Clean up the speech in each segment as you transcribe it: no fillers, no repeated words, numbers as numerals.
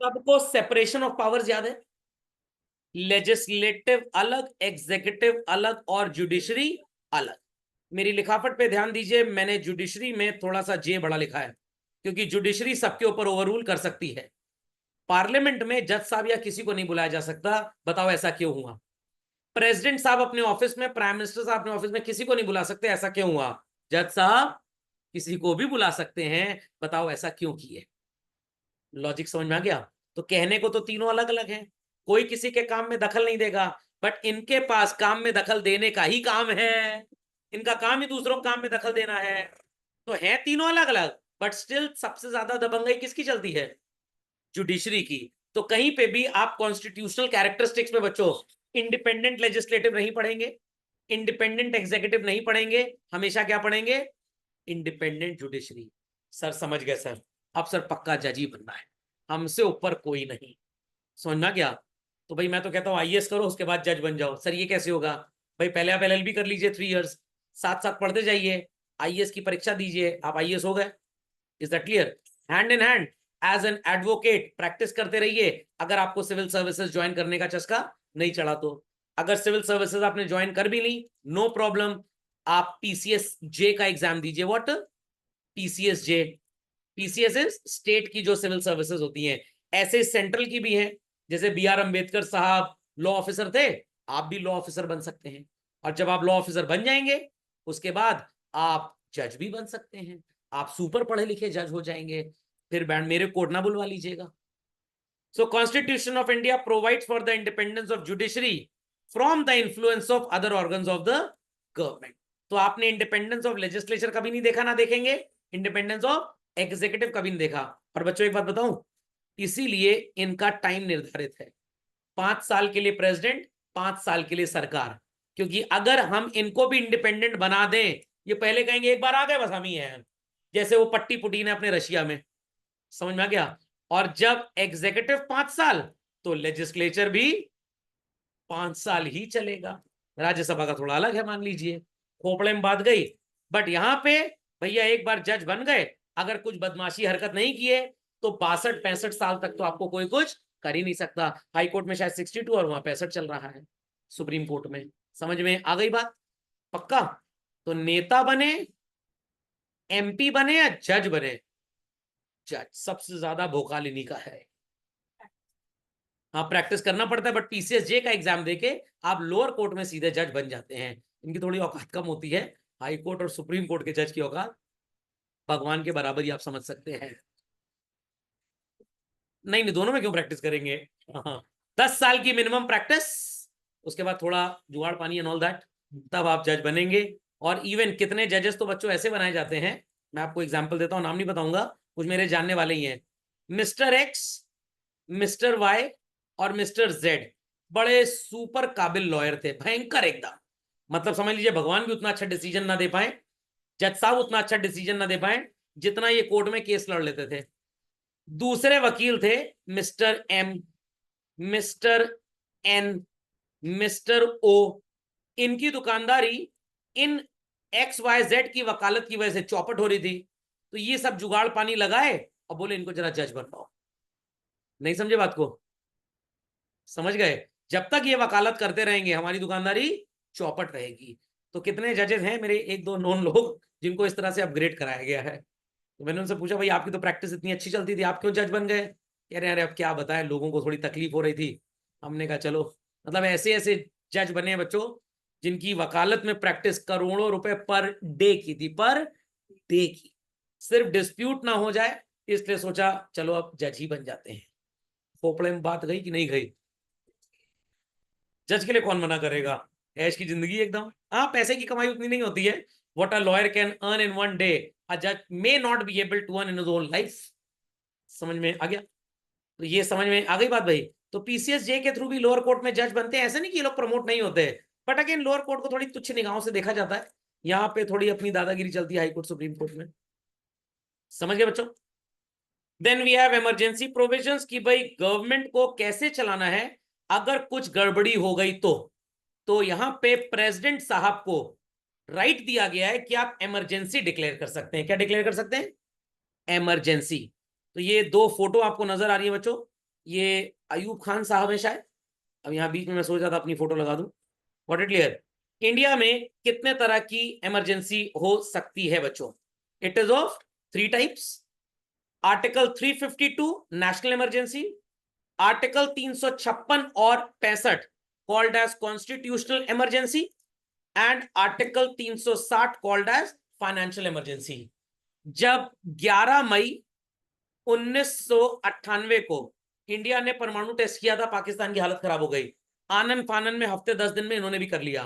सबको separation of powers याद है? लेजिस्लेटिव अलग, एग्जीक्यूटिव अलग और जुडिशरी अलग। मेरी लिखावट पे ध्यान दीजिए, मैंने जुडिशरी में थोड़ा सा जे बड़ा लिखा है, क्योंकि जुडिशरी सबके ऊपर ओवररूल कर सकती है। पार्लियामेंट में जज साहब या किसी को नहीं बुलाया जा सकता, बताओ ऐसा क्यों हुआ? प्रेसिडेंट साहब अपने ऑफिस में, प्राइम मिनिस्टर साहब अपने ऑफिस में किसी को नहीं बुला सकते, ऐसा क्यों हुआ? जज साहब किसी को भी बुला सकते हैं, बताओ ऐसा क्यों किए? लॉजिक समझ में आ गया? तो कहने को तो तीनों अलग अलग हैं, कोई किसी के काम में दखल नहीं देगा, बट इनके पास काम में दखल देने का ही काम है, इनका काम ही दूसरों के काम में दखल देना है। तो है तीनों अलग अलग, बट स्टिल सबसे ज्यादा दबंगई किसकी चलती है? जुडिशरी की। तो कहीं पे भी आप कॉन्स्टिट्यूशनल कैरेक्टरिस्टिक्स में बच्चों इंडिपेंडेंट लेजिस्लेटिव नहीं पढ़ेंगे, इंडिपेंडेंट एग्जीक्यूटिव नहीं पढ़ेंगे, हमेशा क्या पढ़ेंगे? Independent judiciary. सर समझ गए सर, अब सर पक्का जज ही बनना है, हमसे ऊपर कोई नहीं। समझ में आ गया? तो भाई मैं तो कहता हूँ आईएएस करो, उसके बाद जज बन जाओ। सर ये कैसे होगा? भाई पहले आप एलएलबी कर लीजिए 3 इयर्स, साथ साथ पढ़ते जाइए, आईएएस की परीक्षा दीजिए, आप आईएएस हो गए। Is that clear? Hand in hand as an advocate practice करते रहिए, अगर आपको सिविल सर्विसेज ज्वाइन करने का चस्का नहीं चढ़ा तो। अगर सिविल सर्विसेज आपने ज्वाइन कर भी ली, नो प्रॉब्लम, आप पीसीएस जे का एग्जाम दीजिए। What? PCS J. PCS is state की जो सिविल सर्विसेज होती हैं, ऐसे सेंट्रल की भी हैं। जैसे बी आर अम्बेडकर साहब लॉ ऑफिसर थे, आप भी लॉ ऑफिसर बन सकते हैं, और जब आप लॉ ऑफिसर बन जाएंगे उसके बाद आप जज भी बन सकते हैं, आप सुपर पढ़े लिखे जज हो जाएंगे। फिर बैंड मेरे कोर्ट ना बुलवा लीजिएगा। So constitution of India provides for the independence of judiciary from the influence of other organs of the government. तो आपने इंडिपेंडेंस ऑफ लेजिस्लेचर कभी नहीं देखा, ना देखेंगे, इंडिपेंडेंस ऑफ एग्जीक्यूटिव कभी नहीं देखा। और बच्चों एक बात बताऊं, इसीलिए इनका टाइम निर्धारित है, 5 साल के लिए प्रेसिडेंट, 5 साल के लिए सरकार। क्योंकि अगर हम इनको भी इंडिपेंडेंट बना दें, ये पहले कहेंगे एक बार आ गए बस हम ही हैं, जैसे वो पट्टी पुटीन है अपने रशिया में। समझ में आ गया? और जब एग्जीक्यूटिव 5 साल, तो लेजिस्लेचर भी 5 साल ही चलेगा। राज्यसभा का थोड़ा अलग है, मान लीजिए, खोपड़े में बात गई। बट यहां पे भैया एक बार जज बन गए, अगर कुछ बदमाशी हरकत नहीं किए, तो 62-65 साल तक तो आपको कोई कुछ कर ही नहीं सकता। हाई कोर्ट में शायद 62 और वहां 65 चल रहा है, सुप्रीम कोर्ट में। समझ में आ गई बात? पक्का? तो नेता बने, एमपी बने या जज बने, जज सबसे ज्यादा भोकाल इन्हीं का है। हाँ प्रैक्टिस करना पड़ता है, बट पीसीएस जे का एग्जाम देके आप लोअर कोर्ट में सीधे जज बन जाते हैं। इनकी थोड़ी औकात कम होती है, हाई कोर्ट और सुप्रीम कोर्ट के जज की औकात भगवान के बराबर ही आप समझ सकते हैं। नहीं नहीं, दोनों में क्यों प्रैक्टिस करेंगे? हाँ, 10 साल की मिनिमम प्रैक्टिस, उसके बाद थोड़ा जुगाड़ पानी एंड ऑल दैट, तब आप जज बनेंगे। और इवन कितने जजेस तो बच्चों ऐसे बनाए जाते हैं, मैं आपको एग्जाम्पल देता हूँ, नाम नहीं बताऊंगा, कुछ मेरे जानने वाले ही हैं। मिस्टर एक्स, मिस्टर वाई और मिस्टर जेड बड़े सुपर काबिल लॉयर थे, भयंकर एकदम। मतलब समझ लीजिए भगवान भी उतना अच्छा डिसीजन ना दे पाए, जज साहब उतना अच्छा डिसीजन ना दे पाए जितना ये कोर्ट में केस लड़ लेते थे। दूसरे वकील थे mister M, mister N, mister O. इनकी दुकानदारी इन एक्स वाई जेड की वकालत की वजह से चौपट हो रही थी। तो ये सब जुगाड़ पानी लगाए और बोले इनको जरा जज बनवाओ। नहीं समझे बात को? समझ गए? जब तक ये वकालत करते रहेंगे हमारी दुकानदारी चौपट रहेगी। तो कितने जजेस हैं मेरे एक दो नॉन लोग जिनको इस तरह से अपग्रेड कराया गया है। तो मैंने उनसे पूछा भाई आपकी तो प्रैक्टिस इतनी अच्छी चलती थी, आप क्यों जज बन गए? कह रहे अरे अब क्या बताएं, लोगों को थोड़ी तकलीफ हो रही थी। हमने कहा चलो, मतलब ऐसे ऐसे जज बने हैं बच्चों जिनकी वकालत में प्रैक्टिस करोड़ों रुपए पर डे की थी, पर डे की। सिर्फ डिस्प्यूट ना हो जाए इसलिए सोचा चलो अब जज ही बन जाते हैं। खोपड़े में बात गई कि नहीं गई? जज के लिए कौन मना करेगा? ऐश की जिंदगी एकदम। हाँ पैसे की कमाई उतनी नहीं होती है, what a lawyer can earn in one day a जज may not be able to earn in his own life. समझ में आ गया? तो ये समझ में आ गई बात भाई। तो पीसीएस जे के थ्रू भी लोअर कोर्ट में जज बनते हैं, ऐसे नहीं कि ये लोग प्रमोट नहीं होते, बट अगेन लोअर कोर्ट को थोड़ी तुच्छ निगाहों से देखा जाता है, यहाँ पे थोड़ी अपनी दादागिरी चलती है हाई कोर्ट सुप्रीम कोर्ट में। समझ गए बच्चों? Then we have emergency provisions कि भाई गवर्नमेंट को कैसे चलाना है अगर कुछ गड़बड़ी हो गई तो यहां पे प्रेसिडेंट साहब को राइट दिया गया है कि आप इमरजेंसी डिक्लेयर कर सकते हैं। क्या डिक्लेयर कर सकते हैं? इमरजेंसी। तो ये दो फोटो आपको नजर आ रही है बच्चों, ये अयूब खान साहब है शायद। अब यहाँ बीच में मैं सोचा था अपनी फोटो लगा दूं। व्हाट इट क्लियर, इंडिया में कितने तरह की इमरजेंसी हो सकती है बच्चों? It is of 3 types. Article 352 national emergency, article 356 और 65 called as constitutional emergency, and article 360 called as financial emergency. जब 11 मई 1998 को इंडिया ने परमाणु टेस्ट किया था, पाकिस्तान की हालत खराब हो गई। आनन फानन में हफ्ते 10 दिन में इन्होंने भी कर लिया।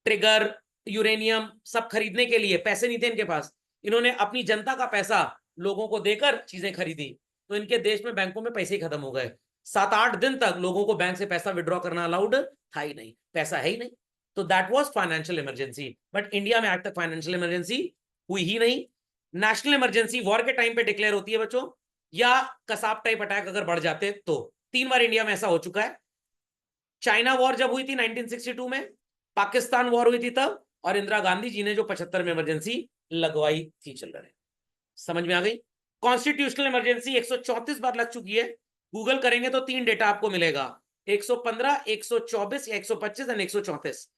ट्रिगर, यूरेनियम सब खरीदने के लिए पैसे नहीं थे इनके पास, इन्होंने अपनी जनता का पैसा लोगों को देकर चीजें खरीदी, तो इनके देश में बैंकों में पैसे ही खत्म हो गए। 7-8 दिन तक लोगों को बैंक से पैसा विड्रॉ करना अलाउड था ही नहीं, पैसा है ही नहीं। तो that was financial emergency. But India में आज तक फाइनेंशियल इमरजेंसी हुई ही नहीं। नेशनल इमरजेंसी वॉर के टाइम पे डिक्लेयर होती है बच्चों, या कसाब टाइप अटैक अगर बढ़ जाते तो। 3 बार इंडिया में ऐसा हो चुका है। चाइना वॉर जब हुई थी 1962 में, पाकिस्तान वॉर हुई थी तब, और इंदिरा गांधी जी ने जो 75 में इमरजेंसी लगवाई थी। चल रहे, समझ में आ गई? कॉन्स्टिट्यूशनल इमरजेंसी 134 बार लग चुकी है। गूगल करेंगे तो 3 डेटा आपको मिलेगा, 115, 124 या 125 और 134।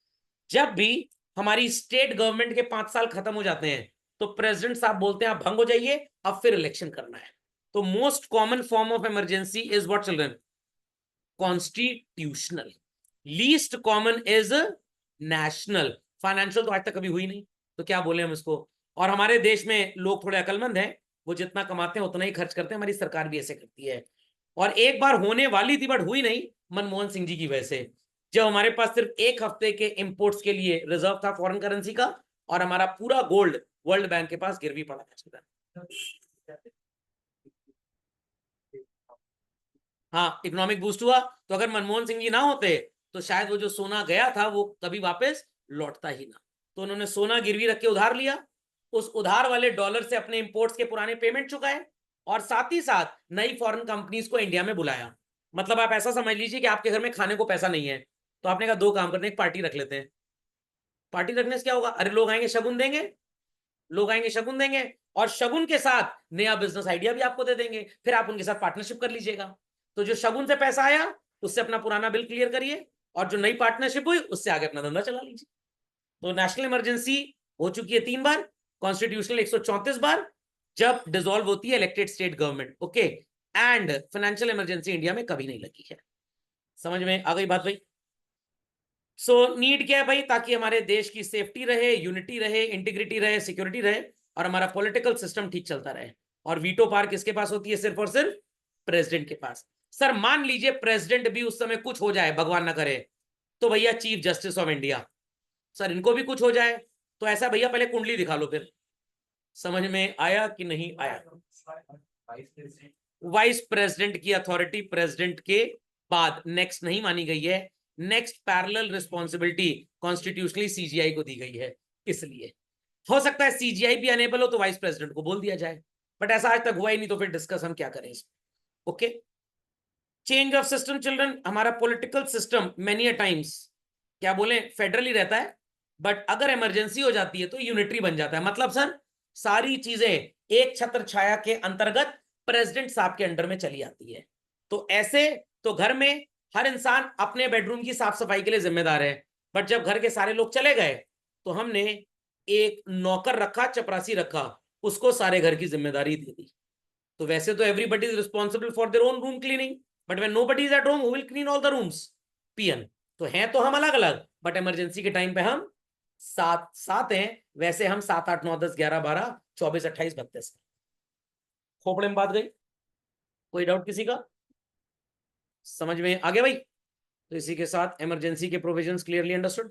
जब भी हमारी स्टेट गवर्नमेंट के 5 साल खत्म हो जाते हैं तो प्रेसिडेंट साहब बोलते हैं आप भंग हो जाइए, अब फिर इलेक्शन करना है। तो most common form of emergency is what children? Constitutional. Least common is national. Financial तो आज तक कभी हुई नहीं, तो क्या बोले हम इसको। और हमारे देश में लोग थोड़े अकलमंद हैं, वो जितना कमाते हैं उतना ही खर्च करते हैं, हमारी सरकार भी ऐसे करती है। और एक बार होने वाली थी बट हुई नहीं, मनमोहन सिंह जी की वजह से, जब हमारे पास सिर्फ 1 हफ्ते के इंपोर्ट्स के लिए रिजर्व था फॉरेन करेंसी का, और हमारा पूरा गोल्ड वर्ल्ड बैंक के पास गिरवी पड़ा था। हाँ, इकोनॉमिक बूस्ट हुआ। तो अगर मनमोहन सिंह जी ना होते तो शायद वो जो सोना गया था वो कभी वापस लौटता ही ना। तो उन्होंने सोना गिरवी रख के उधार लिया, उस उधार वाले डॉलर से अपने इंपोर्ट्स के पुराने पेमेंट चुकाए, और साथ ही साथ नई फॉरेन कंपनीज को इंडिया में बुलाया। मतलब आप ऐसा समझ लीजिए कि आपके घर में खाने को पैसा नहीं है, तो आपने कहा 2 काम करते हैं, एक पार्टी रख लेते हैं। पार्टी रखने से क्या होगा? अरे लोग आएंगे शगुन देंगे, लोग आएंगे शगुन देंगे, और शगुन के साथ नया बिजनेस आइडिया भी आपको दे देंगे, फिर आप उनके साथ पार्टनरशिप कर लीजिएगा। तो जो शगुन से पैसा आया उससे अपना पुराना बिल क्लियर करिए, और जो नई पार्टनरशिप हुई उससे आगे अपना धंधा चला लीजिए। तो नेशनल इमरजेंसी हो चुकी है 3 बार, कॉन्स्टिट्यूशनल 134 बार, जब डिसॉल्व होती है elected state government. Okay, and financial emergency India में कभी नहीं लगी है। समझ में आ गई बात भाई? सो नीड क्या है भाई? ताकि हमारे देश की सेफ्टी रहे, यूनिटी रहे, इंटीग्रिटी रहे, सिक्योरिटी रहे, और हमारा पॉलिटिकल सिस्टम ठीक चलता रहे। और वीटो पावर किसके पास होती है? सिर्फ और सिर्फ प्रेसिडेंट के पास। सर मान लीजिए प्रेसिडेंट भी उस समय कुछ हो जाए, भगवान ना करे, तो भैया chief justice of India, sir इनको भी कुछ हो जाए, तो ऐसा भैया पहले कुंडली दिखा लो फिर। समझ में आया कि नहीं आया? वाइस प्रेसिडेंट की अथॉरिटी प्रेसिडेंट के बाद नेक्स्ट नहीं मानी गई है। Next parallel responsibility constitutionally CGI को दी गई है। इसलिए हो सकता है सीजीआई भी अनेबल हो तो वाइस प्रेसिडेंट को बोल दिया जाए, बट ऐसा आज तक हुआ ही नहीं, तो फिर डिस्कस हम क्या करें इसमें। Okay, change of system children. हमारा political system many a times क्या बोले फेडरल ही रहता है, बट अगर इमरजेंसी हो जाती है तो यूनिटरी बन जाता है। मतलब सर सारी चीजें एक छत्र छाया के अंतर्गत प्रेसिडेंट साहब के अंडर में चली आती है। तो ऐसे तो घर में हर इंसान अपने बेडरूम की साफ सफाई के लिए जिम्मेदार है, बट जब घर के सारे लोग चले गए तो हमने एक नौकर रखा, चपरासी रखा, उसको सारे घर की जिम्मेदारी दे दी। तो वैसे तो everybody is responsible for their own room cleaning, but when nobody is at home who will clean all the rooms? PN. तो हैं तो हम अलग अलग, बट इमरजेंसी के टाइम पे हम साथ साथ हैं। वैसे हम 7, 8, 9, 10, 11, 12, 24, 28, 32। खोपड़े में बात गई? कोई डाउट किसी का? समझ में आ गया भाई? तो इसी के साथ इमरजेंसी के प्रोविजंस क्लियरली अंडरस्टूड।